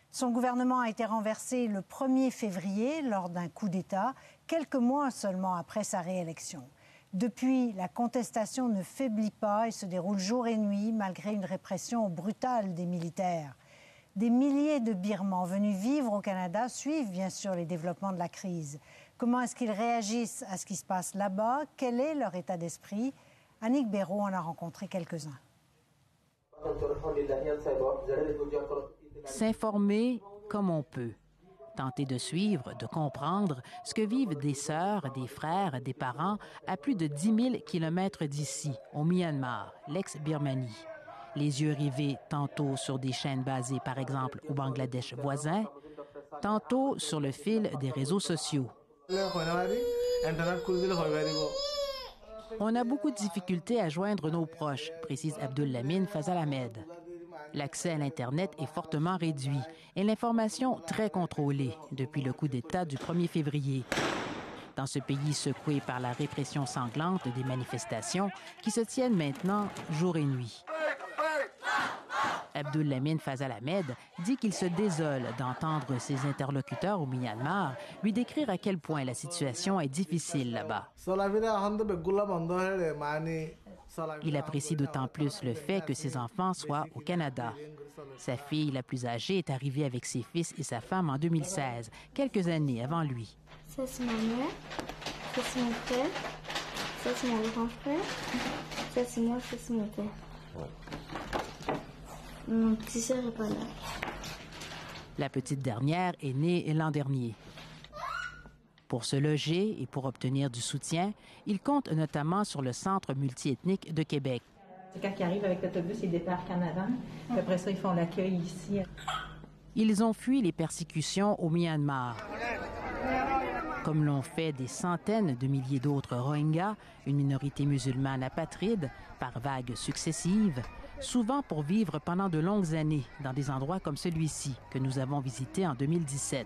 Son gouvernement a été renversé le 1er février lors d'un coup d'État, quelques mois seulement après sa réélection. Depuis, la contestation ne faiblit pas et se déroule jour et nuit malgré une répression brutale des militaires. Des milliers de Birmans venus vivre au Canada suivent bien sûr les développements de la crise. Comment est-ce qu'ils réagissent à ce qui se passe là-bas? Quel est leur état d'esprit? Annick Béraud en a rencontré quelques-uns. S'informer comme on peut. Tenter de suivre, de comprendre ce que vivent des sœurs, des frères, des parents à plus de 10 000 kilomètres d'ici, au Myanmar, l'ex-Birmanie. Les yeux rivés tantôt sur des chaînes basées, par exemple, au Bangladesh voisin, tantôt sur le fil des réseaux sociaux. On a beaucoup de difficultés à joindre nos proches, précise Abdul Lamine Fazal Ahmed. L'accès à l'Internet est fortement réduit et l'information très contrôlée depuis le coup d'État du 1er février. Dans ce pays secoué par la répression sanglante des manifestations qui se tiennent maintenant jour et nuit. Abdul Lamine Fazal Ahmed dit qu'il se désole d'entendre ses interlocuteurs au Myanmar lui décrire à quel point la situation est difficile là-bas. Il apprécie d'autant plus le fait que ses enfants soient au Canada. Sa fille, la plus âgée, est arrivée avec ses fils et sa femme en 2016, quelques années avant lui. Ça, c'est ma mère. Ça, c'est mon père. Ça, c'est mon grand frère. Ça, c'est moi. Ça, c'est mon père. Mon petit sœur n'est pas là. La petite dernière est née l'an dernier. Pour se loger et pour obtenir du soutien, il compte notamment sur le Centre multiethnique de Québec. C'est quand ils arrivent avec l'autobus, ils débarquent en avant. Puis après ça, ils font l'accueil ici. Ils ont fui les persécutions au Myanmar. Comme l'ont fait des centaines de milliers d'autres Rohingyas, une minorité musulmane apatride, par vagues successives, souvent pour vivre pendant de longues années dans des endroits comme celui-ci que nous avons visité en 2017.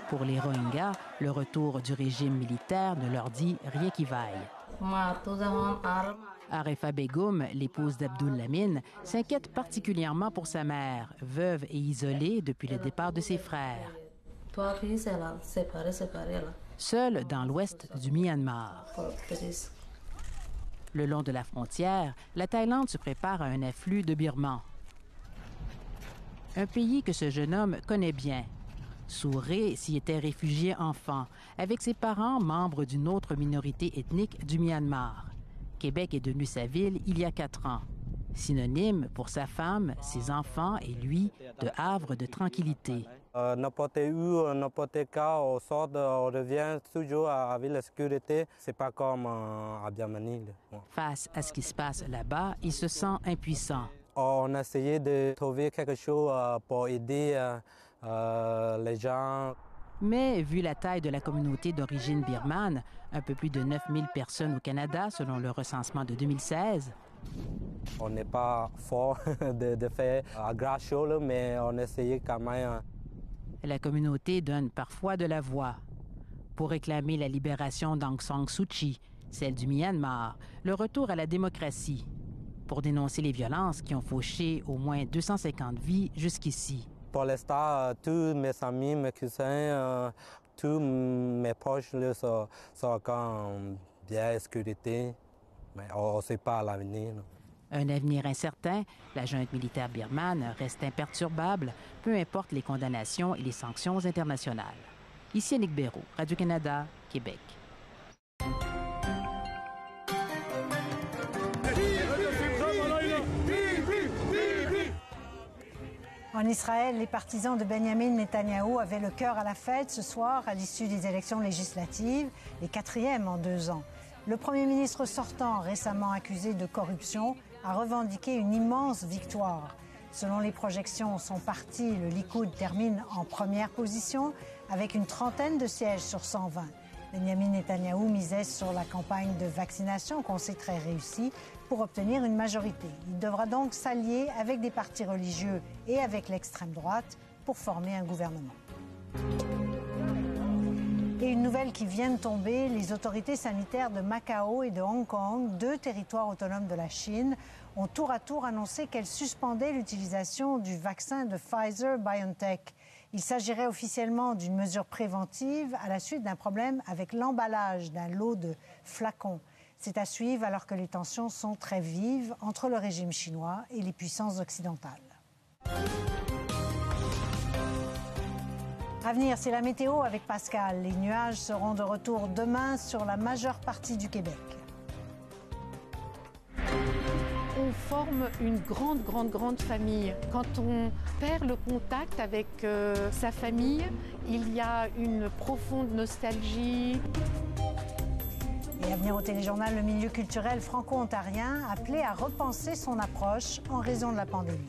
Pour les Rohingyas, le retour du régime militaire ne leur dit rien qui vaille. Arefa Begum, l'épouse d'Abdul Lamine, s'inquiète particulièrement pour sa mère, veuve et isolée depuis le départ de ses frères. Seule dans l'ouest du Myanmar. Le long de la frontière, la Thaïlande se prépare à un afflux de Birmans. Un pays que ce jeune homme connaît bien. Souré s'y était réfugié enfant, avec ses parents membres d'une autre minorité ethnique du Myanmar. Québec est devenu sa ville il y a 4 ans. Synonyme pour sa femme, ses enfants et lui de havre de tranquillité. N'importe où, n'importe quand, on sort, on revient toujours avec la sécurité. C'est pas comme à Birmanie. Face à ce qui se passe là-bas, il se sent impuissant. On a essayé de trouver quelque chose pour aider les gens. Mais vu la taille de la communauté d'origine birmane, un peu plus de 9000 personnes au Canada selon le recensement de 2016, on n'est pas fort de faire un grand chose, mais on a essayé quand même. La communauté donne parfois de la voix. Pour réclamer la libération d'Aung San Suu Kyi, celle du Myanmar, le retour à la démocratie. Pour dénoncer les violences qui ont fauché au moins 250 vies jusqu'ici. Pour l'instant, tous mes amis, mes cousins, tous mes proches sont encore bien en sécurité. Mais on ne sait pas l'avenir. Un avenir incertain, la junte militaire birmane reste imperturbable, peu importe les condamnations et les sanctions internationales. Ici Annick Béraud, Radio-Canada, Québec. En Israël, les partisans de Benjamin Netanyahou avaient le cœur à la fête ce soir à l'issue des élections législatives, les 4e en 2 ans. Le Premier ministre sortant, récemment accusé de corruption, a revendiqué une immense victoire. Selon les projections, son parti, le Likoud, termine en première position avec une trentaine de sièges sur 120. Benjamin Netanyahou misait sur la campagne de vaccination, qu'on sait très réussie, pour obtenir une majorité. Il devra donc s'allier avec des partis religieux et avec l'extrême droite pour former un gouvernement. Et une nouvelle qui vient de tomber, les autorités sanitaires de Macao et de Hong Kong, 2 territoires autonomes de la Chine, ont tour à tour annoncé qu'elles suspendaient l'utilisation du vaccin de Pfizer-BioNTech. Il s'agirait officiellement d'une mesure préventive à la suite d'un problème avec l'emballage d'un lot de flacons. C'est à suivre alors que les tensions sont très vives entre le régime chinois et les puissances occidentales. À venir, c'est la météo avec Pascal. Les nuages seront de retour demain sur la majeure partie du Québec. On forme une grande famille. Quand on perd le contact avec sa famille, il y a une profonde nostalgie. Et à venir au téléjournal, le milieu culturel franco-ontarien appelé à repenser son approche en raison de la pandémie.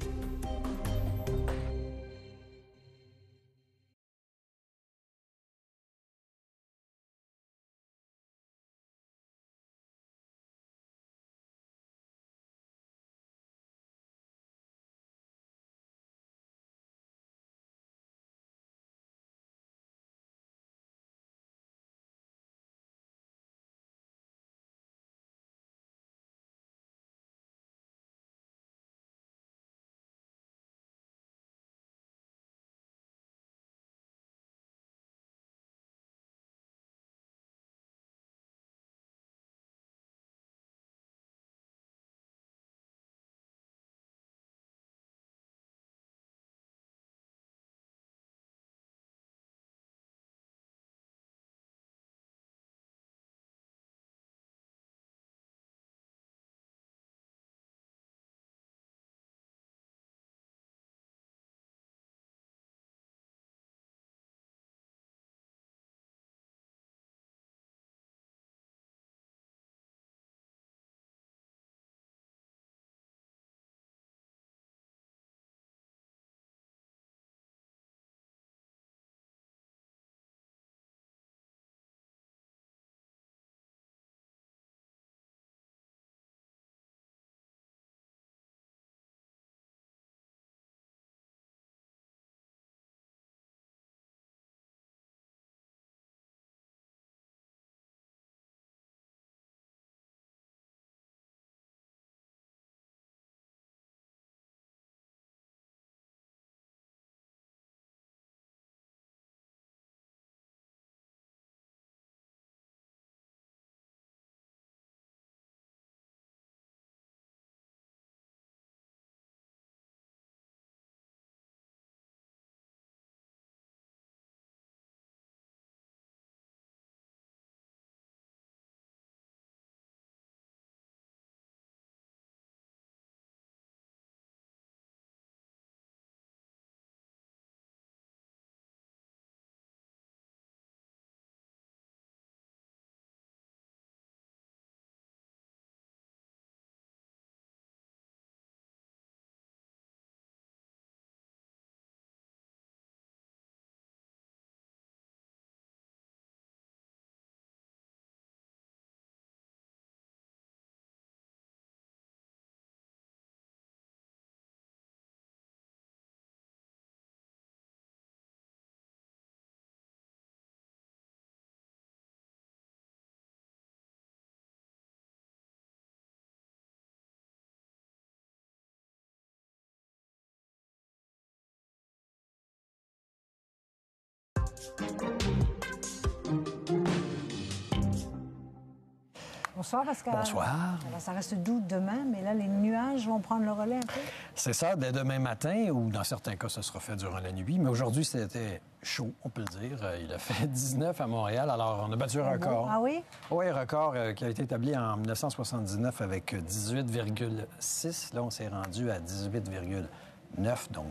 Bonsoir Pascal. Bonsoir. Alors, ça reste doux demain, mais là, les nuages vont prendre le relais un peu. C'est ça, dès demain matin, ou dans certains cas, ça sera fait durant la nuit. Mais aujourd'hui, c'était chaud, on peut le dire. Il a fait 19 à Montréal, alors on a battu un record. Ah oui? Oui, record qui a été établi en 1979 avec 18,6. Là, on s'est rendu à 18,9, donc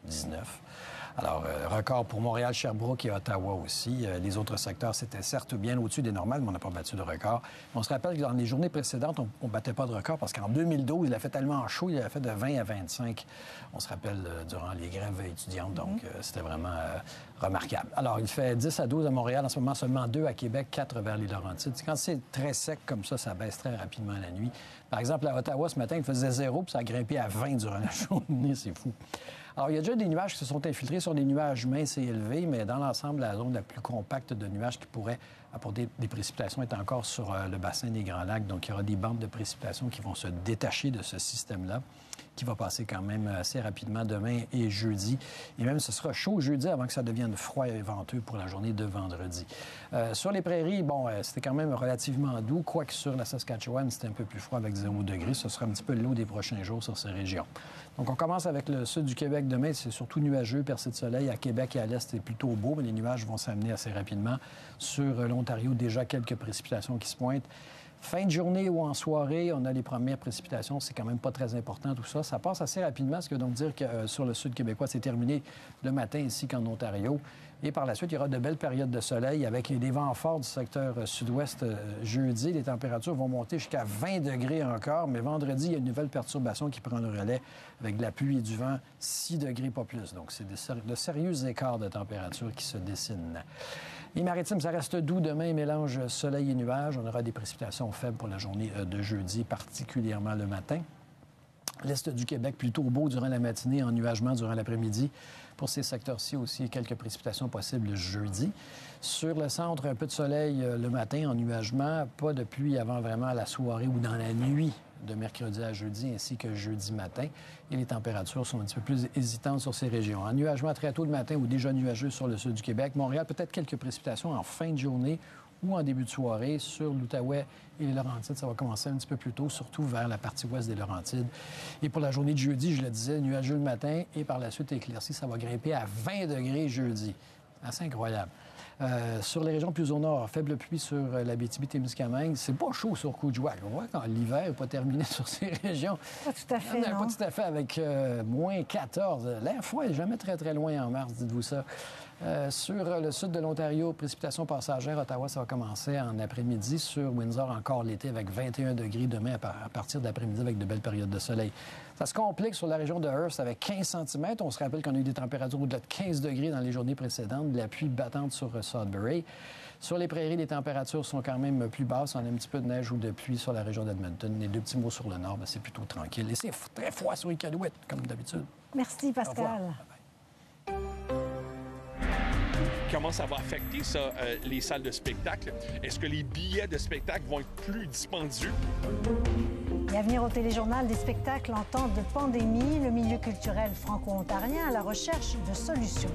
19. Alors, record pour Montréal, Sherbrooke et Ottawa aussi. Les autres secteurs, c'était certes bien au-dessus des normales, mais on n'a pas battu de record. On se rappelle que dans les journées précédentes, on ne battait pas de record parce qu'en 2012, il a fait tellement chaud, il a fait de 20 à 25. On se rappelle durant les grèves étudiantes, donc c'était vraiment remarquable. Alors, il fait 10 à 12 à Montréal en ce moment, seulement 2 à Québec, 4 vers les Laurentides. Quand c'est très sec comme ça baisse très rapidement la nuit. Par exemple, à Ottawa, ce matin, il faisait 0, puis ça a grimpé à 20 durant la journée. C'est fou. Alors, il y a déjà des nuages qui se sont infiltrés sur des nuages minces et élevés, mais dans l'ensemble, la zone la plus compacte de nuages qui pourrait apporter des précipitations est encore sur le bassin des Grands Lacs. Donc, il y aura des bandes de précipitations qui vont se détacher de ce système-là, qui va passer quand même assez rapidement demain et jeudi. Et même, ce sera chaud jeudi avant que ça devienne froid et venteux pour la journée de vendredi. Sur les prairies, bon, c'était quand même relativement doux, quoique sur la Saskatchewan, c'était un peu plus froid avec 0 degré. Ce sera un petit peu l'eau des prochains jours sur ces régions. Donc, on commence avec le sud du Québec demain. C'est surtout nuageux, percé de soleil. À Québec et à l'est, c'est plutôt beau, mais les nuages vont s'amener assez rapidement. Sur l'Ontario, déjà quelques précipitations qui se pointent. Fin de journée ou en soirée, on a les premières précipitations. C'est quand même pas très important, tout ça. Ça passe assez rapidement, ce qui veut donc dire que sur le sud québécois, c'est terminé le matin ici qu'en Ontario. Et par la suite, il y aura de belles périodes de soleil avec des vents forts du secteur sud-ouest jeudi. Les températures vont monter jusqu'à 20 degrés encore, mais vendredi, il y a une nouvelle perturbation qui prend le relais avec de la pluie et du vent, 6 degrés, pas plus. Donc, c'est de sérieux écarts de température qui se dessinent. Les maritimes, ça reste doux. Demain, mélange soleil et nuages. On aura des précipitations faibles pour la journée de jeudi, particulièrement le matin. L'est du Québec, plutôt beau durant la matinée, ennuagement durant l'après-midi. Pour ces secteurs-ci aussi, quelques précipitations possibles jeudi. Sur le centre, un peu de soleil le matin, ennuagement. Pas de pluie avant vraiment la soirée ou dans la nuit de mercredi à jeudi, ainsi que jeudi matin. Et les températures sont un petit peu plus hésitantes sur ces régions. Ennuagement très tôt le matin ou déjà nuageux sur le sud du Québec. Montréal, peut-être quelques précipitations en fin de journée ou en début de soirée. Sur l'Outaouais et les Laurentides, ça va commencer un petit peu plus tôt, surtout vers la partie ouest des Laurentides. Et pour la journée de jeudi, je le disais, nuageux le matin et par la suite éclairci, ça va grimper à 20 degrés jeudi. Assez incroyable. Sur les régions plus au nord, faible pluie sur l'Abitibi-Témiscamingue. C'est pas chaud sur Coujouac. On voit quand l'hiver n'est pas terminé sur ces régions. Pas tout à fait, non? Pas tout à fait, avec moins 14. L'air froid n'est jamais très, très loin en mars, dites-vous ça. Sur le sud de l'Ontario, précipitations passagères. Ottawa, ça va commencer en après-midi. Sur Windsor, encore l'été, avec 21 degrés demain à partir de l'après-midi, avec de belles périodes de soleil. Ça se complique sur la région de Hearst avec 15 cm. On se rappelle qu'on a eu des températures au-delà de 15 degrés dans les journées précédentes, de la pluie battante sur Sudbury. Sur les prairies, les températures sont quand même plus basses. On a un petit peu de neige ou de pluie sur la région d'Edmonton. Les deux petits mots sur le nord, c'est plutôt tranquille. Et c'est très froid sur Iqaluit, comme d'habitude. Merci, Pascal. Comment ça va affecter, ça, les salles de spectacle? Est-ce que les billets de spectacle vont être plus dispendieux? Et à venir au téléjournal, des spectacles en temps de pandémie, le milieu culturel franco-ontarien à la recherche de solutions.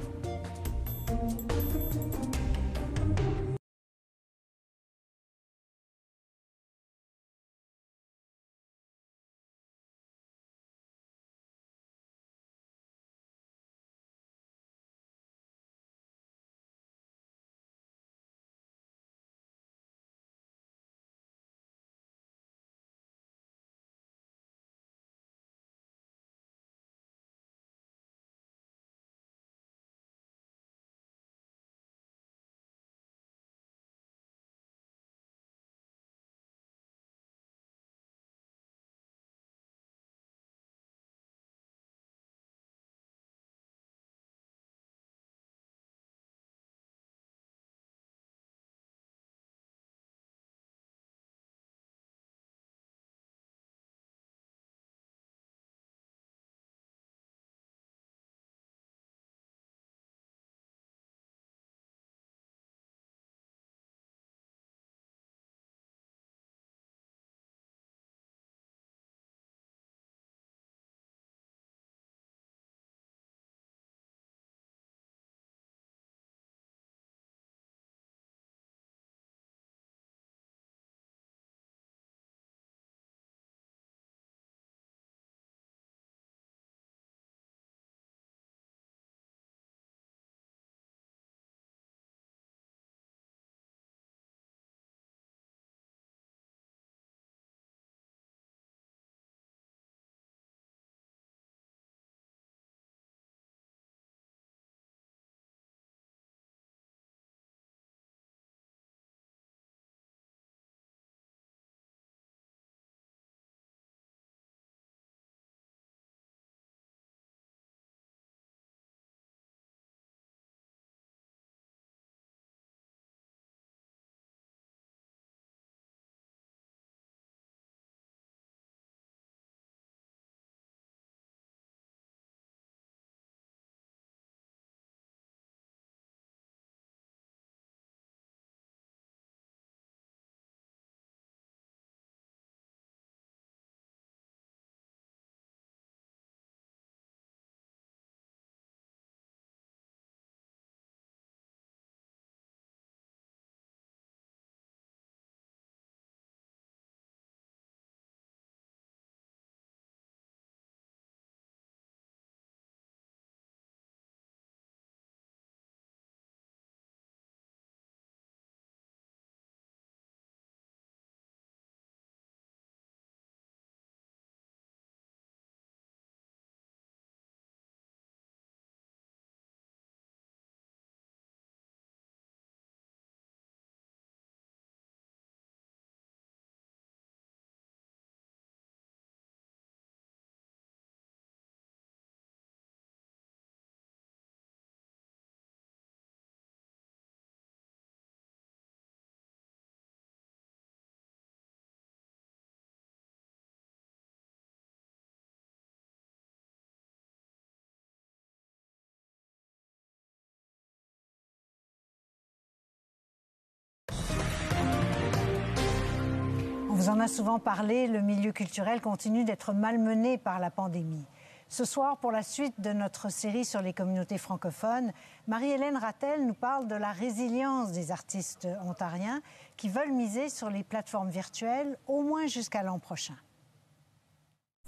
vous en a souvent parlé, le milieu culturel continue d'être malmené par la pandémie. Ce soir, pour la suite de notre série sur les communautés francophones, Marie-Hélène Rattel nous parle de la résilience des artistes ontariens qui veulent miser sur les plateformes virtuelles au moins jusqu'à l'an prochain.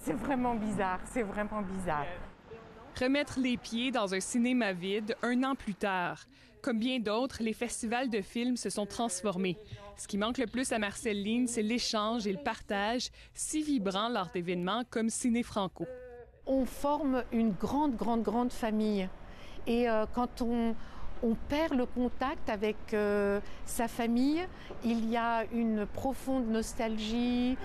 C'est vraiment bizarre, c'est vraiment bizarre. Remettre les pieds dans un cinéma vide 1 an plus tard. Comme bien d'autres, les festivals de films se sont transformés. Ce qui manque le plus à Marcel Ligne, c'est l'échange et le partage si vibrant lors d'événements comme Ciné Franco. On forme une grande famille. Et quand on perd le contact avec sa famille, il y a une profonde nostalgie.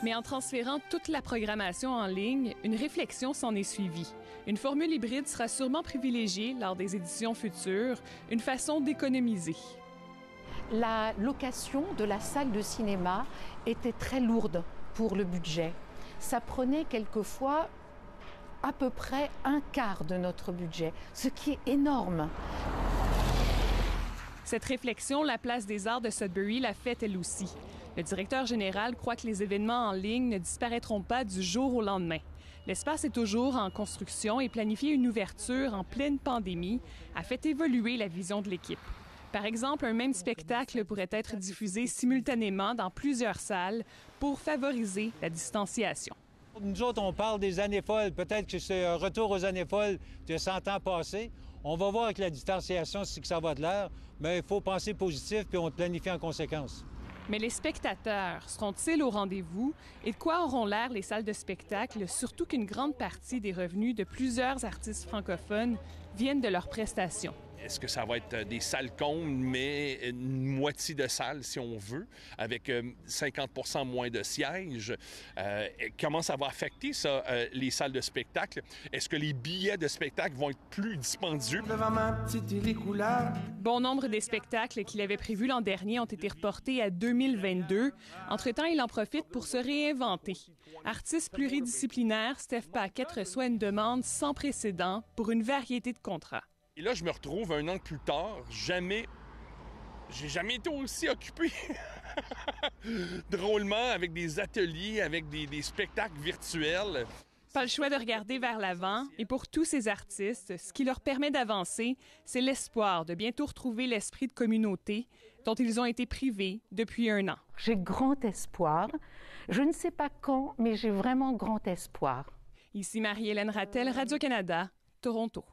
Mais en transférant toute la programmation en ligne, une réflexion s'en est suivie. Une formule hybride sera sûrement privilégiée lors des éditions futures, une façon d'économiser. La location de la salle de cinéma était très lourde pour le budget. Ça prenait quelquefois à peu près 1/4 de notre budget, ce qui est énorme. Cette réflexion, la Place des Arts de Sudbury l'a faite elle aussi. Le directeur général croit que les événements en ligne ne disparaîtront pas du jour au lendemain. L'espace est toujours en construction et planifier une ouverture en pleine pandémie a fait évoluer la vision de l'équipe. Par exemple, un même spectacle pourrait être diffusé simultanément dans plusieurs salles pour favoriser la distanciation. Nous autres, on parle des années folles. Peut-être que c'est un retour aux années folles de 100 ans passés. On va voir avec la distanciation si ça va de l'air, mais il faut penser positif puis on planifie en conséquence. Mais les spectateurs seront-ils au rendez-vous? Et de quoi auront l'air les salles de spectacle, surtout qu'une grande partie des revenus de plusieurs artistes francophones viennent de leurs prestations? Est-ce que ça va être des salles combles, mais une moitié de salles, si on veut, avec 50 moins de sièges? Comment ça va affecter, ça, les salles de spectacle? Est-ce que les billets de spectacle vont être plus dispendieux? Bon nombre des spectacles qu'il avait prévus l'an dernier ont été reportés à 2022. Entre-temps, il en profite pour se réinventer. Artiste pluridisciplinaire, Steph Paquette reçoit une demande sans précédent pour une variété de contrats. Et là, je me retrouve 1 an plus tard, j'ai jamais été aussi occupé. Drôlement, avec des ateliers, avec des spectacles virtuels. Pas le choix de regarder vers l'avant. Et pour tous ces artistes, ce qui leur permet d'avancer, c'est l'espoir de bientôt retrouver l'esprit de communauté dont ils ont été privés depuis 1 an. J'ai grand espoir. Je ne sais pas quand, mais j'ai vraiment grand espoir. Ici Marie-Hélène Rattel, Radio-Canada, Toronto.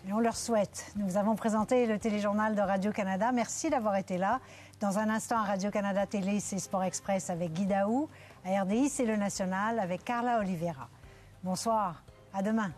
Et on leur souhaite. Nous avons présenté le téléjournal de Radio-Canada. Merci d'avoir été là. Dans un instant, à Radio-Canada Télé, c'est Sport Express avec Guy Daou. À RDI, c'est le National avec Carla Oliveira. Bonsoir. À demain.